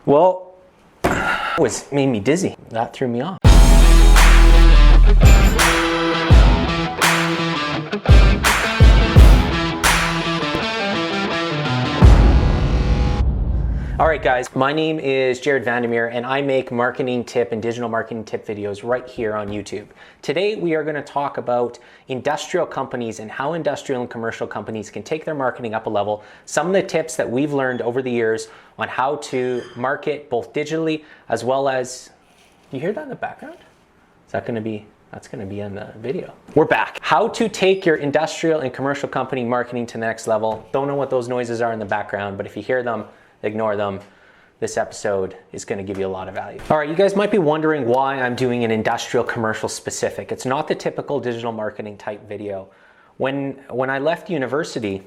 Well, it made me dizzy. That threw me off. All right, guys, my name is VanderMeer, and I make marketing tip and digital marketing tip videos right here on YouTube. Today, we are going to talk about industrial companies and how industrial and commercial companies can take their marketing up a level. Some of the tips that we've learned over the years on how to market both digitally as well as, you hear that in the background? Is that going to be? That's going to be in the video. We're back. How to take your industrial and commercial company marketing to the next level. Don't know what those noises are in the background, but if you hear them, ignore them. This episode is going to give you a lot of value. All right, you guys might be wondering why I'm doing an industrial commercial specific. It's not the typical digital marketing type video. When I left university,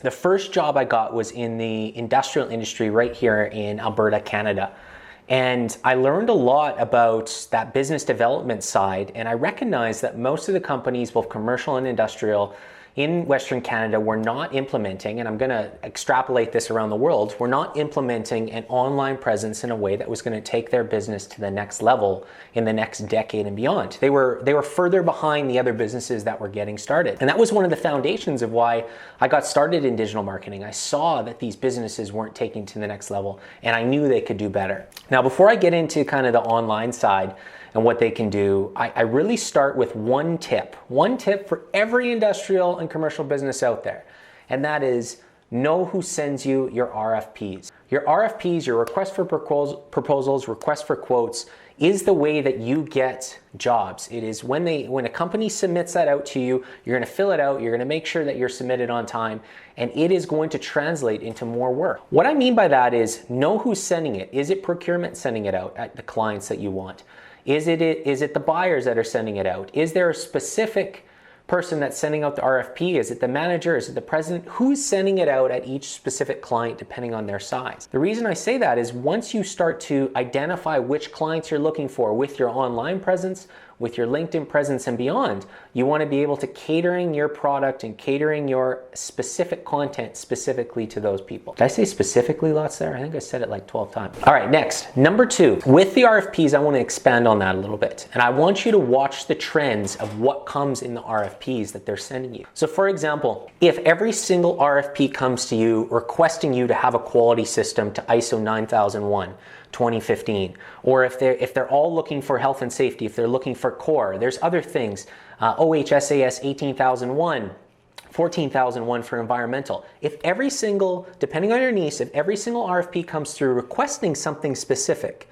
the first job I got was in the industrial industry right here in Alberta, Canada. And I learned a lot about that business development side, and I recognized that most of the companies, both commercial and industrial, in Western Canada were not implementing, and I'm going to extrapolate this around the world, were not implementing an online presence in a way that was going to take their business to the next level in the next decade and beyond. They were further behind the other businesses that were getting started. And that was one of the foundations of why I got started in digital marketing. I saw that these businesses weren't taking to the next level, and I knew they could do better. Now, before I get into kind of the online side and what they can do, I really start with one tip for every industrial and commercial business out there. And that is, know who sends you your RFPs. Your RFPs, your request for proposals, request for quotes, is the way that you get jobs. It is when a company submits that out to you, you're gonna fill it out, you're gonna make sure that you're submitted on time, and it is going to translate into more work. What I mean by that is, know who's sending it. Is it procurement sending it out at the clients that you want? Is it the buyers that are sending it out? Is there a specific person that's sending out the RFP? Is it the manager? Is it the president? Who's sending it out at each specific client depending on their size? The reason I say that is once you start to identify which clients you're looking for with your online presence, with your LinkedIn presence and beyond, you want to be able to catering your product and catering your specific content specifically to those people. Did I say specifically lots there? I think I said it like 12 times. All right, next, number 2. With the RFPs, I want to expand on that a little bit. And I want you to watch the trends of what comes in the RFPs that they're sending you. So for example, if every single RFP comes to you requesting you to have a quality system to ISO 9001, 2015, or if they're all looking for health and safety, if they're looking for core, there's other things, OHSAS 18001, 14,001 for environmental. If every single, depending on your niche, if every single RFP comes through requesting something specific,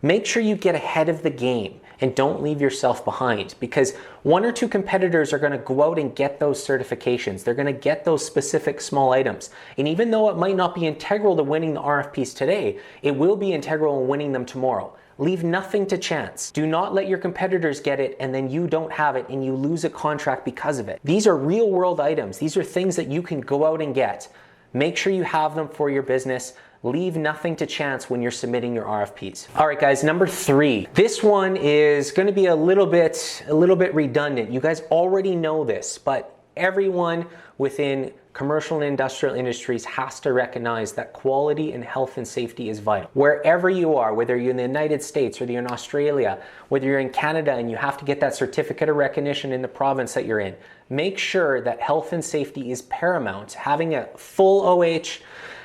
make sure you get ahead of the game and don't leave yourself behind, because one or two competitors are going to go out and get those certifications. They're going to get those specific small items. And even though it might not be integral to winning the RFPs today, it will be integral in winning them tomorrow. Leave nothing to chance. Do not let your competitors get it and then you don't have it and you lose a contract because of it. These are real world items. These are things that you can go out and get. Make sure you have them for your business. Leave nothing to chance when you're submitting your RFPs. All right, guys, number 3. This one is going to be a little bit redundant. You guys already know this, but everyone within commercial and industrial industries has to recognize that quality and health and safety is vital. Wherever you are, whether you're in the United States, whether you're in Australia, whether you're in Canada and you have to get that certificate of recognition in the province that you're in, make sure that health and safety is paramount. Having a full OH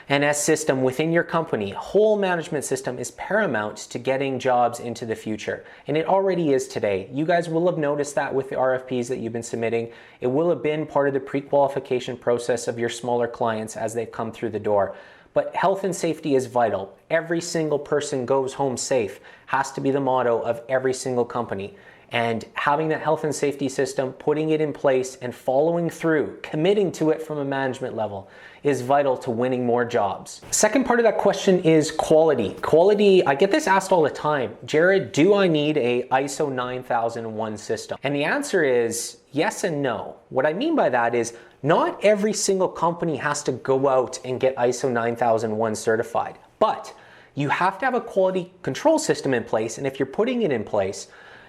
and S system within your company, whole management system, is paramount to getting jobs into the future. And it already is today. You guys will have noticed that with the RFPs that you've been submitting. It will have been part of the pre-qualification process of your smaller clients as they've come through the door. But health and safety is vital. Every single person goes home safe has to be the motto of every single company. And having that health and safety system, putting it in place and following through, committing to it from a management level is vital to winning more jobs. Second part of that question is quality. Quality, I get this asked all the time. Jared, do I need a ISO 9001 system? And the answer is yes and no. What I mean by that is not every single company has to go out and get ISO 9001 certified, but you have to have a quality control system in place. And if you're putting it in place,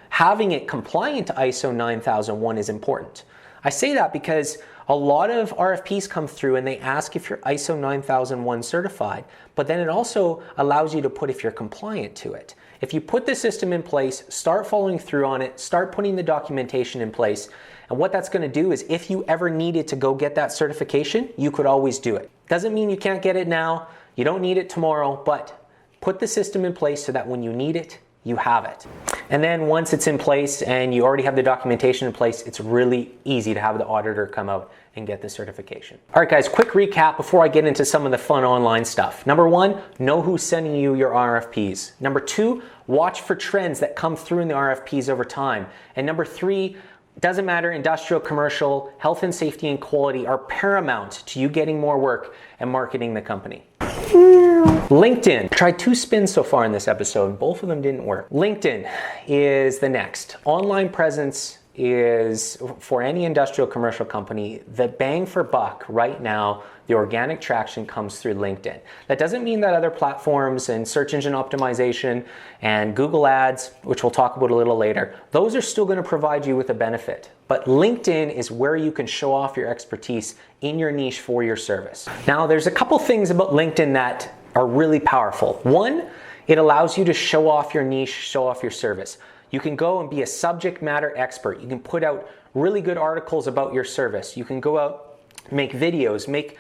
having it compliant to ISO 9001 is important. I say that because A lot of RFPs come through and they ask if you're ISO 9001 certified, but then it also allows you to put if you're compliant to it. If you put the system in place, start following through on it, start putting the documentation in place, and what that's going to do is if you ever needed to go get that certification, you could always do it. Doesn't mean you can't get it now, you don't need it tomorrow, but put the system in place so that when you need it, you have it. And then once it's in place and you already have the documentation in place, it's really easy to have the auditor come out and get the certification. All right, guys, quick recap before I get into some of the fun online stuff. Number one, know who's sending you your RFPs. Number two, watch for trends that come through in the RFPs over time. And number three, doesn't matter, industrial, commercial, health and safety and quality are paramount to you getting more work and marketing the company. LinkedIn. I tried 2 spins so far in this episode. Both of them didn't work. LinkedIn is the next. Online presence is, for any industrial commercial company, the bang for buck right now. The organic traction comes through LinkedIn. That doesn't mean that other platforms and search engine optimization and Google Ads, which we'll talk about a little later, those are still going to provide you with a benefit. But LinkedIn is where you can show off your expertise in your niche for your service. Now, there's a couple things about LinkedIn that are really powerful. One, it allows you to show off your niche, show off your service. You can go and be a subject matter expert. You can put out really good articles about your service. You can go out, make videos, make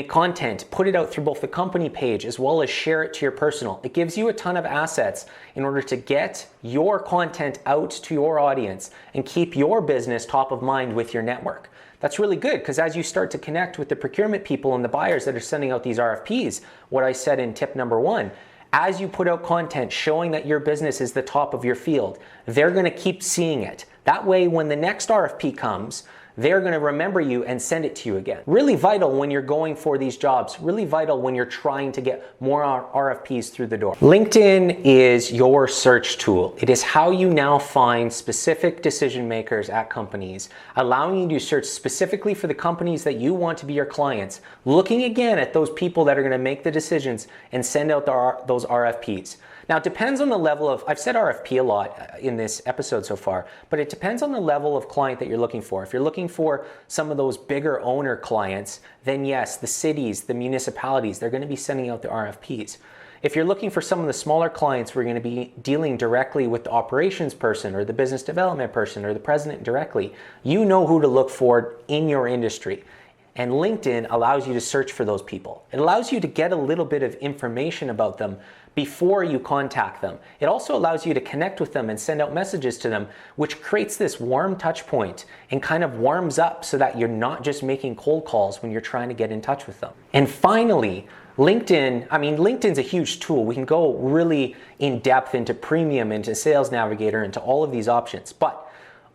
content, put it out through both the company page as well as share it to your personal. It gives you a ton of assets in order to get your content out to your audience and keep your business top of mind with your network. That's really good because as you start to connect with the procurement people and the buyers that are sending out these RFPs, what I said in tip number one, as you put out content showing that your business is the top of your field, they're going to keep seeing it. That way, when the next RFP comes, they're going to remember you and send it to you again. Really vital when you're going for these jobs, really vital when you're trying to get more RFPs through the door. LinkedIn is your search tool. It is how you now find specific decision makers at companies, allowing you to search specifically for the companies that you want to be your clients, looking again at those people that are going to make the decisions and send out those RFPs. Now, it depends on the level of, I've said RFP a lot in this episode so far, but it depends on the level of client that you're looking for. If you're looking for some of those bigger owner clients, then yes, the cities, the municipalities, they're going to be sending out the RFPs. If you're looking for some of the smaller clients, we're going to be dealing directly with the operations person or the business development person or the president directly. You know who to look for in your industry. And LinkedIn allows you to search for those people. It allows you to get a little bit of information about them before you contact them. It also allows you to connect with them and send out messages to them, which creates this warm touch point and kind of warms up so that you're not just making cold calls when you're trying to get in touch with them. And finally, LinkedIn's a huge tool. We can go really in depth into Premium, into Sales Navigator, into all of these options. But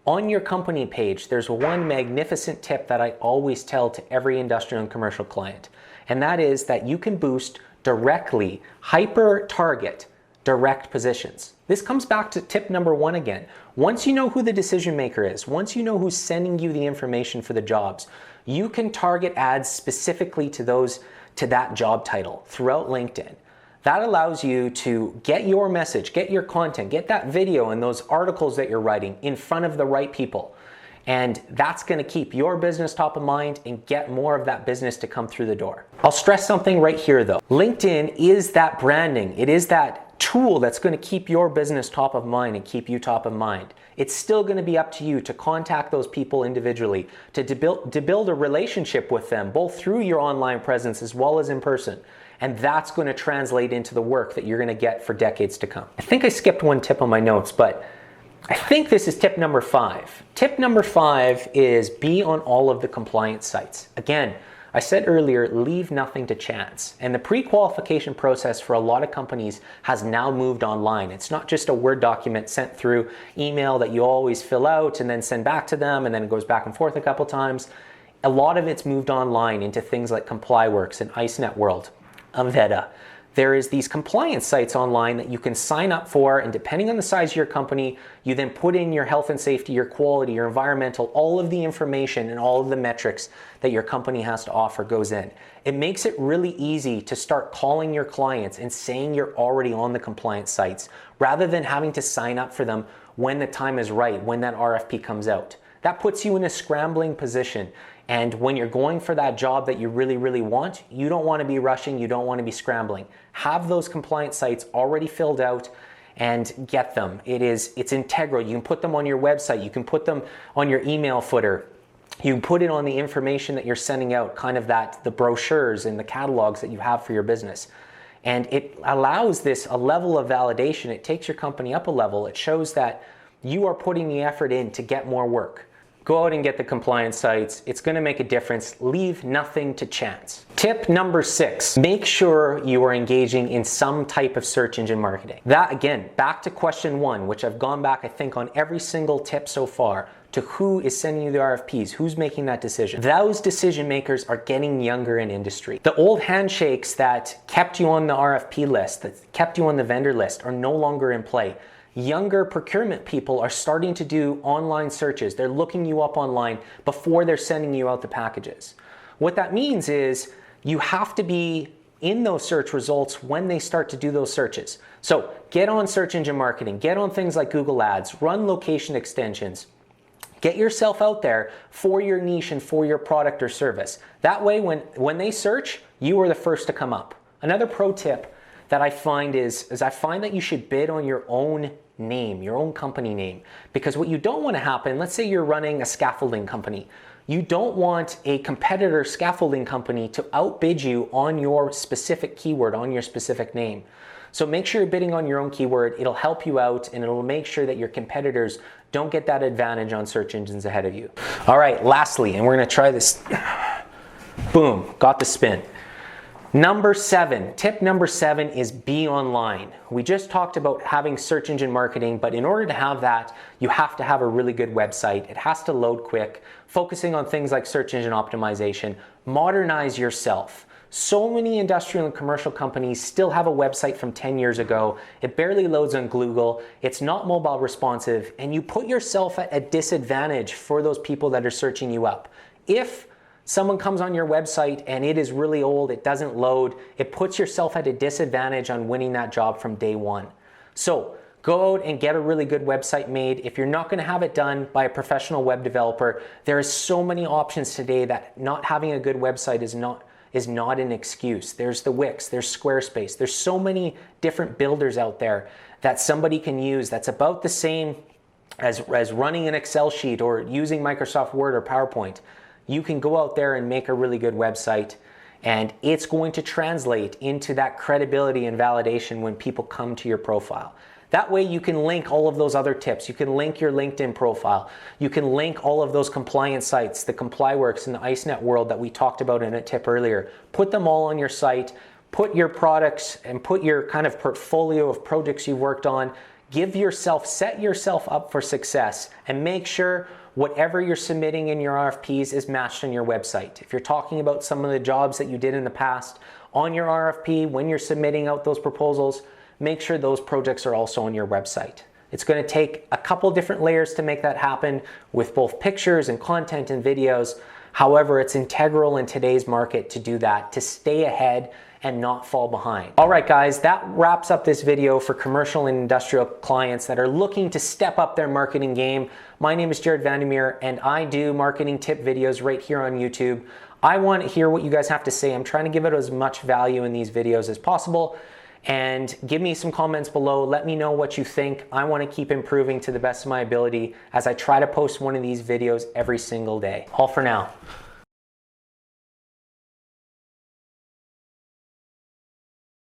on your company page, there's one magnificent tip that I always tell to every industrial and commercial client. And that is that you can boost directly, hyper-target direct positions. This comes back to tip number one again. Once you know who the decision maker is, once you know who's sending you the information for the jobs, you can target ads specifically to that job title throughout LinkedIn. That allows you to get your message, get your content, get that video and those articles that you're writing in front of the right people. And that's going to keep your business top of mind and get more of that business to come through the door. I'll stress something right here though. LinkedIn is that branding. It is that tool that's going to keep your business top of mind and keep you top of mind. It's still going to be up to you to contact those people individually, to build a relationship with them, both through your online presence as well as in person. And that's going to translate into the work that you're going to get for decades to come. I think I skipped one tip on my notes, but I think this is tip number 5. Tip number 5 is be on all of the compliance sites. Again, I said earlier, leave nothing to chance. And the pre-qualification process for a lot of companies has now moved online. It's not just a Word document sent through email that you always fill out and then send back to them and then it goes back and forth a couple times. A lot of it's moved online into things like ComplyWorks and IceNet World, Aveda. There is these compliance sites online that you can sign up for, and depending on the size of your company, you then put in your health and safety, your quality, your environmental, all of the information and all of the metrics that your company has to offer goes in. It makes it really easy to start calling your clients and saying you're already on the compliance sites, rather than having to sign up for them when the time is right, when that RFP comes out. That puts you in a scrambling position. And when you're going for that job that you really, really want, you don't want to be rushing, you don't want to be scrambling. Have those compliance sites already filled out and get them. It's integral. You can put them on your website, you can put them on your email footer. You can put it on the information that you're sending out, kind of the brochures and the catalogs that you have for your business. And it allows a level of validation. It takes your company up a level. It shows that you are putting the effort in to get more work. Go out and get the compliance sites. It's going to make a difference. Leave nothing to chance. Tip number 6, make sure you are engaging in some type of search engine marketing. That, again, back to question 1, which I've gone back, I think, on every single tip so far, to who is sending you the RFPs, who's making that decision. Those decision makers are getting younger in industry. The old handshakes that kept you on the RFP list, that kept you on the vendor list, are no longer in play. Younger procurement people are starting to do online searches. They're looking you up online before they're sending you out the packages. What that means is you have to be in those search results when they start to do those searches. So get on search engine marketing, get on things like Google Ads, run location extensions. Get yourself out there for your niche and for your product or service. That way, when they search, you are the first to come up. Another pro tip that I find is I find that you should bid on your own name, your own company name. Because what you don't want to happen, let's say you're running a scaffolding company. You don't want a competitor scaffolding company to outbid you on your specific keyword, on your specific name. So make sure you're bidding on your own keyword. It'll help you out and it'll make sure that your competitors don't get that advantage on search engines ahead of you. All right, lastly, and we're gonna try this. Boom, got the spin. Number 7, tip number 7 is be online. We just talked about having search engine marketing, but in order to have that, you have to have a really good website. It has to load quick, focusing on things like search engine optimization. Modernize yourself. So many industrial and commercial companies still have a website from 10 years ago. It barely loads on Google. It's not mobile responsive, and you put yourself at a disadvantage for those people that are searching you up. If someone comes on your website and it is really old, it doesn't load, it puts yourself at a disadvantage on winning that job from day one. So go out and get a really good website made. If you're not going to have it done by a professional web developer, there is so many options today that not having a good website is not an excuse. There's the Wix, there's Squarespace, there's so many different builders out there that somebody can use that's about the same as running an Excel sheet or using Microsoft Word or PowerPoint. You can go out there and make a really good website, and it's going to translate into that credibility and validation when people come to your profile. That way you can link all of those other tips. You can link your LinkedIn profile. You can link all of those compliance sites, the ComplyWorks and the IceNet world that we talked about in a tip earlier. Put them all on your site, put your products and put your kind of portfolio of projects you've worked on. Set yourself up for success, and make sure whatever you're submitting in your RFPs is matched on your website. If you're talking about some of the jobs that you did in the past on your RFP, when you're submitting out those proposals, make sure those projects are also on your website. It's going to take a couple different layers to make that happen with both pictures and content and videos. However, it's integral in today's market to do that, to stay ahead and not fall behind. All right, guys, that wraps up this video for commercial and industrial clients that are looking to step up their marketing game. My name is Jared VanderMeer, and I do marketing tip videos right here on YouTube. I want to hear what you guys have to say. I'm trying to give it as much value in these videos as possible. And give me some comments below. Let me know what you think. I want to keep improving to the best of my ability as I try to post one of these videos every single day. All for now.